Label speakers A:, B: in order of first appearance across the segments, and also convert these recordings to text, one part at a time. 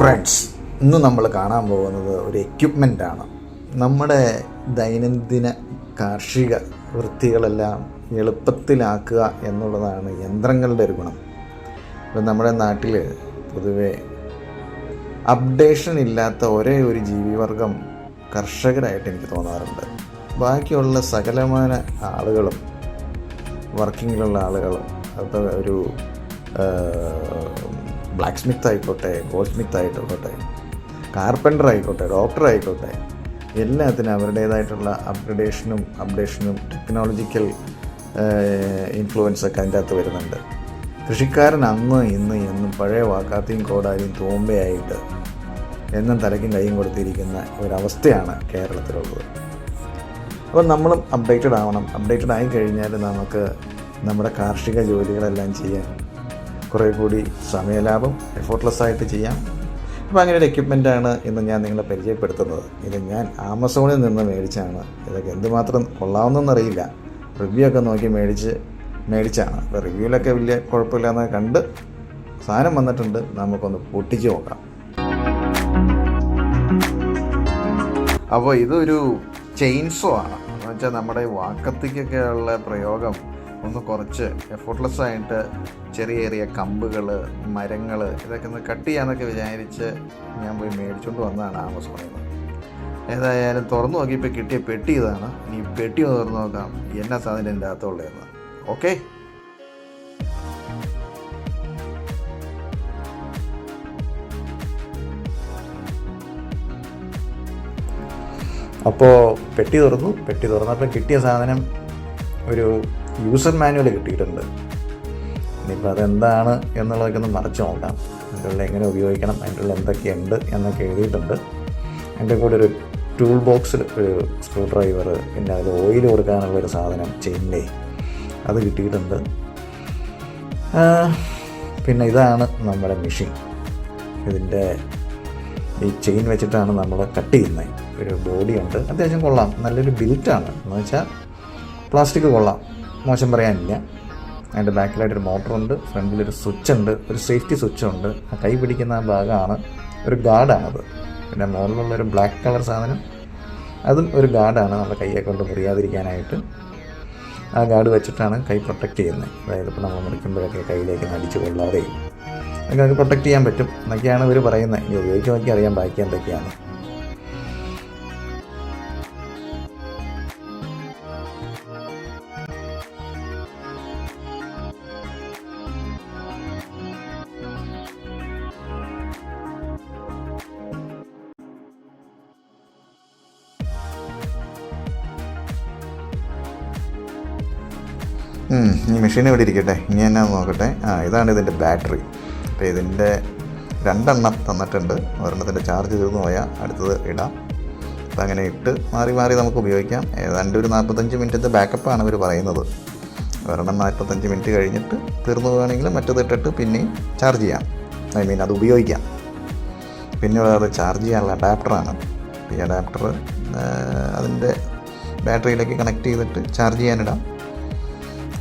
A: Friends, ഇന്ന് നമ്മൾ കാണാൻ പോകുന്നത് ഒരു എക്യുപ്മെൻ്റാണ്. നമ്മുടെ ദൈനംദിന കാർഷിക വൃത്തികളെല്ലാം എളുപ്പത്തിലാക്കുക എന്നുള്ളതാണ് യന്ത്രങ്ങളുടെ ഒരു ഗുണം. ഇപ്പം നമ്മുടെ നാട്ടിൽ പൊതുവെ അപ്ഡേഷൻ ഇല്ലാത്ത ഒരേ ഒരു ജീവിവർഗം കർഷകരായിട്ട് എനിക്ക് തോന്നാറുണ്ട്. ബാക്കിയുള്ള സകലമാന ആളുകളും വർക്കിങ്ങിലുള്ള ആളുകളും അത് ഒരു ബ്ലാക്ക് സ്മിത്ത് ആയിക്കോട്ടെ, ഗോൾഡ് സ്മിത്ത് ആയിക്കോട്ടെ, കാർപ്പൻ്റർ ആയിക്കോട്ടെ, ഡോക്ടർ ആയിക്കോട്ടെ, എല്ലാത്തിനും അവരുടേതായിട്ടുള്ള അപ്ഡേഷനും ടെക്നോളജിക്കൽ ഇൻഫ്ലുവൻസൊക്കെ അതിൻ്റെ അകത്ത് വരുന്നുണ്ട്. കൃഷിക്കാരൻ അന്ന് ഇന്ന് എന്നും പഴയ വാക്കാത്തിയും കോടാലിയും തൂമ്പയായിട്ട് എന്നും തലയ്ക്കും കൈയും കൊടുത്തിരിക്കുന്ന ഒരവസ്ഥയാണ് കേരളത്തിലുള്ളത്. അപ്പോൾ നമ്മളും അപ്ഡേറ്റഡ് ആവണം. അപ്ഡേറ്റഡ് ആയി കഴിഞ്ഞാൽ നമുക്ക് നമ്മുടെ കാർഷിക ജോലികളെല്ലാം ചെയ്യാൻ കുറേ കൂടി സമയലാഭം എഫോർട്ട്ലെസ് ആയിട്ട് ചെയ്യാം. അപ്പോൾ അങ്ങനെ ഒരു എക്യുപ്മെൻറ്റാണ് ഇന്ന് ഞാൻ നിങ്ങളെ പരിചയപ്പെടുത്തുന്നത്. ഇത് ഞാൻ ആമസോണിൽ നിന്ന് മേടിച്ചാണ്. ഇതൊക്കെ എന്തുമാത്രം കൊള്ളാവുന്നതെന്നറിയില്ല. റിവ്യൂ ഒക്കെ നോക്കി മേടിച്ചാണ്. അപ്പോൾ റിവ്യൂവിലൊക്കെ വലിയ കുഴപ്പമില്ലാന്ന് കണ്ട് സാധനം വന്നിട്ടുണ്ട്. നമുക്കൊന്ന് പൊട്ടിച്ച് നോക്കാം. അപ്പോൾ ഇതൊരു ചെയിൻസോ ആണ്. എന്ന് വെച്ചാൽ നമ്മുടെ വാക്കത്തിക്കൊക്കെ ഉള്ള പ്രയോഗം ഒന്ന് കുറച്ച് എഫോർട്ട്ലെസ് ആയിട്ട് ചെറിയ കമ്പുകൾ, മരങ്ങൾ ഇതൊക്കെ ഒന്ന് കട്ട് ചെയ്യാമെന്നൊക്കെ വിചാരിച്ച് ഞാൻ പോയി മേടിച്ചുകൊണ്ട് വന്നതാണ് ആമസോണിൽ നിന്ന്. ഏതായാലും തുറന്നു നോക്കിയപ്പോൾ കിട്ടിയ പെട്ടി ഇതാണ്. ഇനി പെട്ടി ഒന്ന് തുറന്നു നോക്കാം എന്നാ സാധനം എൻ്റെ അകത്തുള്ളതെന്ന്. ഓക്കെ, അപ്പോൾ പെട്ടി തുറന്നപ്പോൾ കിട്ടിയ സാധനം ഒരു യൂസർ മാനുവൽ കിട്ടിയിട്ടുണ്ട്. ഇനിയിപ്പോൾ അതെന്താണ് എന്നുള്ളതൊക്കെ ഒന്ന് മറച്ച് നോക്കാം. അതിനുള്ള എങ്ങനെ ഉപയോഗിക്കണം, അതിനുള്ള എന്തൊക്കെയുണ്ട് എന്നൊക്കെ എഴുതിയിട്ടുണ്ട്. എൻ്റെ കൂടെ ഒരു ടൂൾ ബോക്സിൽ ഒരു സ്ക്രൂ ഡ്രൈവർ, പിന്നെ അതിൽ ഓയിൽ കൊടുക്കാനുള്ളൊരു സാധനം ചെയിനിലെ അത് കിട്ടിയിട്ടുണ്ട്. പിന്നെ ഇതാണ് നമ്മുടെ മെഷീൻ. ഇതിൻ്റെ ഈ ചെയിൻ വെച്ചിട്ടാണ് നമ്മൾ കട്ട് ചെയ്യുന്നത്. ഒരു ബോഡിയുണ്ട്, അത്യാവശ്യം കൊള്ളാം, നല്ലൊരു ബിൽറ്റാണ്. എന്ന് വെച്ചാൽ പ്ലാസ്റ്റിക് കൊള്ളാം, മോശം പറയാനില്ല. അതിൻ്റെ ബാക്കിലായിട്ടൊരു മോട്ടറുണ്ട്, ഫ്രണ്ടിലൊരു സ്വിച്ച് ഉണ്ട്, ഒരു സേഫ്റ്റി സ്വിച്ചുണ്ട്. ആ കൈ പിടിക്കുന്ന ആ ഭാഗമാണ് ഒരു ഗാർഡാണത്. പിന്നെ മുകളിലുള്ളൊരു ബ്ലാക്ക് കളർ സാധനം അതും ഒരു ഗാർഡാണ്, നമ്മുടെ കൈയെ കൊണ്ട് മുറിയാതിരിക്കാനായിട്ട്. ആ ഗാർഡ് വെച്ചിട്ടാണ് കൈ പ്രൊട്ടക്റ്റ് ചെയ്യുന്നത്. അതായത് ഇപ്പോൾ നമ്മൾ മുറിക്കുമ്പോഴൊക്കെ കയ്യിലേക്ക് നടിച്ച് കൊള്ളാതെയും ഒക്കെ നമുക്ക് പ്രൊട്ടക്റ്റ് ചെയ്യാൻ പറ്റും എന്നൊക്കെയാണ് ഇവർ പറയുന്നത്. ഇനി ഉപയോഗിച്ച് നോക്കി അറിയാൻ ബാക്കി എന്തൊക്കെയാണ്. ഈ മെഷീൻ ഇവിടെ ഇരിക്കട്ടെ, ഇനി എന്നാ നോക്കട്ടെ. ഇതാണ് ഇതിൻ്റെ ബാറ്ററി. അപ്പോൾ ഇതിൻ്റെ 2 എണ്ണം തന്നിട്ടുണ്ട്. ഒരെണ്ണത്തിൻ്റെ ചാർജ് തീർന്നു പോയാൽ അടുത്തത് ഇടാം. അപ്പോൾ അങ്ങനെ ഇട്ട് മാറി നമുക്ക് ഉപയോഗിക്കാം. ഏതാണ്ട് ഒരു 45 മിനിറ്റത്തെ ബാക്കപ്പാണ് ഇവർ പറയുന്നത്. ഒരെണ്ണം 45 മിനിറ്റ് കഴിഞ്ഞിട്ട് തീർന്നു പോകുകയാണെങ്കിൽ മറ്റത് ഇട്ടിട്ട് പിന്നെയും ചാർജ് ചെയ്യാം. അത് ഉപയോഗിക്കാം. പിന്നെ അത് ചാർജ് ചെയ്യാനുള്ള അഡാപ്റ്ററാണ്. ഈ അഡാപ്റ്റർ അതിൻ്റെ ബാറ്ററിയിലേക്ക് കണക്ട് ചെയ്തിട്ട് ചാർജ് ചെയ്യാനിടാം.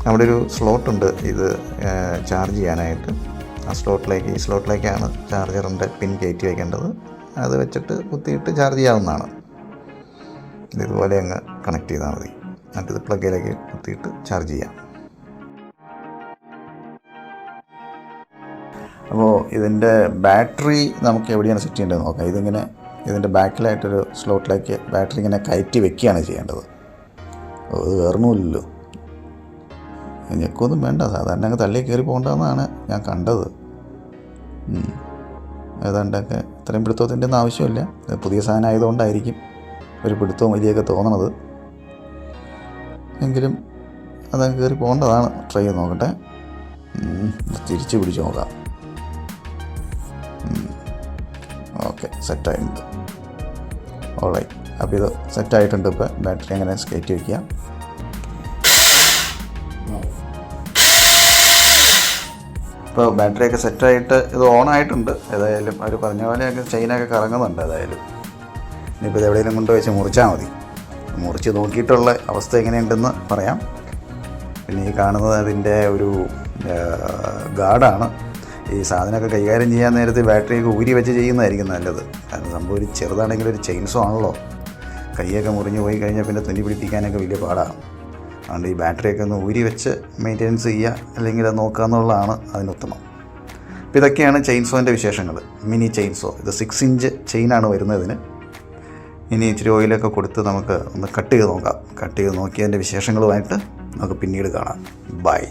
A: അവിടെ ഒരു സ്ലോട്ടുണ്ട് ഇത് ചാർജ് ചെയ്യാനായിട്ട്. ആ ഈ സ്ലോട്ടിലേക്കാണ് ചാർജറിൻ്റെ പിൻ കയറ്റി വയ്ക്കേണ്ടത്. അത് വെച്ചിട്ട് കുത്തിയിട്ട് ചാർജ് ചെയ്യാവുന്നതാണ്. ഇതുപോലെ അങ്ങ് കണക്ട് ചെയ്താൽ മതി. എന്നിട്ട് പ്ലഗിലേക്ക് കുത്തിയിട്ട് ചാർജ് ചെയ്യാം. അപ്പോൾ ഇതിൻ്റെ ബാറ്ററി നമുക്ക് എവിടെയാണ് സെറ്റ് ചെയ്യേണ്ടത് നോക്കാം. ഇതിൻ്റെ ബാക്കിലായിട്ടൊരു സ്ലോട്ടിലേക്ക് ബാറ്ററി ഇങ്ങനെ കയറ്റി വെക്കുകയാണ് ചെയ്യേണ്ടത്. അത് വേറൊന്നുമില്ലല്ലോ, ഞെക്കൊന്നും വേണ്ട, സാധാരണ അങ്ങ് തള്ളി കയറി പോകേണ്ടതെന്നാണ് ഞാൻ കണ്ടത്. ഏതാണ്ടൊക്കെ ഇത്രയും പിടുത്തത്തിൻ്റെ ഒന്നും ആവശ്യമില്ല. പുതിയ സാധനം ആയതുകൊണ്ടായിരിക്കും ഒരു പിടുത്തവും വലിയൊക്കെ തോന്നണത്. എങ്കിലും അതങ്ങ് കയറി പോകേണ്ടതാണ്. ട്രൈ ചെയ്ത് നോക്കട്ടെ. തിരിച്ച് പിടിച്ച് നോക്കാം. ഓക്കെ, സെറ്റായിട്ടുണ്ട്. ഓൾറൈറ്റ്. അപ്പോൾ ഇത് സെറ്റായിട്ടുണ്ട്. ഇപ്പോൾ ബാറ്ററി അങ്ങനെ കയറ്റി വയ്ക്കുക. ഇപ്പോൾ ബാറ്ററിയൊക്കെ സെറ്റായിട്ട് ഇത് ഓണായിട്ടുണ്ട്. ഏതായാലും അവർ പറഞ്ഞ പോലെയൊക്കെ ചെയിനൊക്കെ കറങ്ങുന്നുണ്ട്. ഏതായാലും ഇനിയിപ്പോൾ ഇത് എവിടെയെങ്കിലും കൊണ്ടുവച്ച് മുറിച്ചാൽ മതി. മുറിച്ച് നോക്കിയിട്ടുള്ള അവസ്ഥ എങ്ങനെയുണ്ടെന്ന് പറയാം. പിന്നെ ഈ കാണുന്നത് അതിൻ്റെ ഒരു ഗാർഡാണ്.
B: ഈ സാധനമൊക്കെ കൈകാര്യം ചെയ്യാൻ നേരത്തെ ബാറ്ററിയൊക്കെ ഊരി വെച്ച് ചെയ്യുന്നതായിരിക്കും നല്ലത്. കാരണം സംഭവം ഒരു ചെറുതാണെങ്കിൽ ഒരു ചെയിൻസോ ആണല്ലോ, കൈയൊക്കെ മുറിഞ്ഞ് പോയി കഴിഞ്ഞാൽ പിന്നെ തുന്നി പിടിപ്പിക്കാനൊക്കെ വലിയ പാടാണ്. അതുകൊണ്ട് ഈ ബാറ്ററിയൊക്കെ ഒന്ന് ഊരി വെച്ച് മെയിൻ്റെനൻസ് ചെയ്യുക, അല്ലെങ്കിൽ അത് നോക്കുക എന്നുള്ളതാണ് അതിനുത്തമം. അപ്പോൾ ഇതൊക്കെയാണ് ചെയിൻസോൻ്റെ വിശേഷങ്ങൾ. മിനി ചെയിൻസോ, ഇത് 6 ഇഞ്ച് ചെയിനാണ് വരുന്നതിന്. ഇനി ഇച്ചിരി ഓയിലൊക്കെ കൊടുത്ത് നമുക്ക് ഒന്ന് കട്ട് ചെയ്ത് നോക്കാം. കട്ട് ചെയ്ത് നോക്കിയതിൻ്റെ വിശേഷങ്ങളുമായിട്ട് നമുക്ക് പിന്നീട് കാണാം. ബൈ.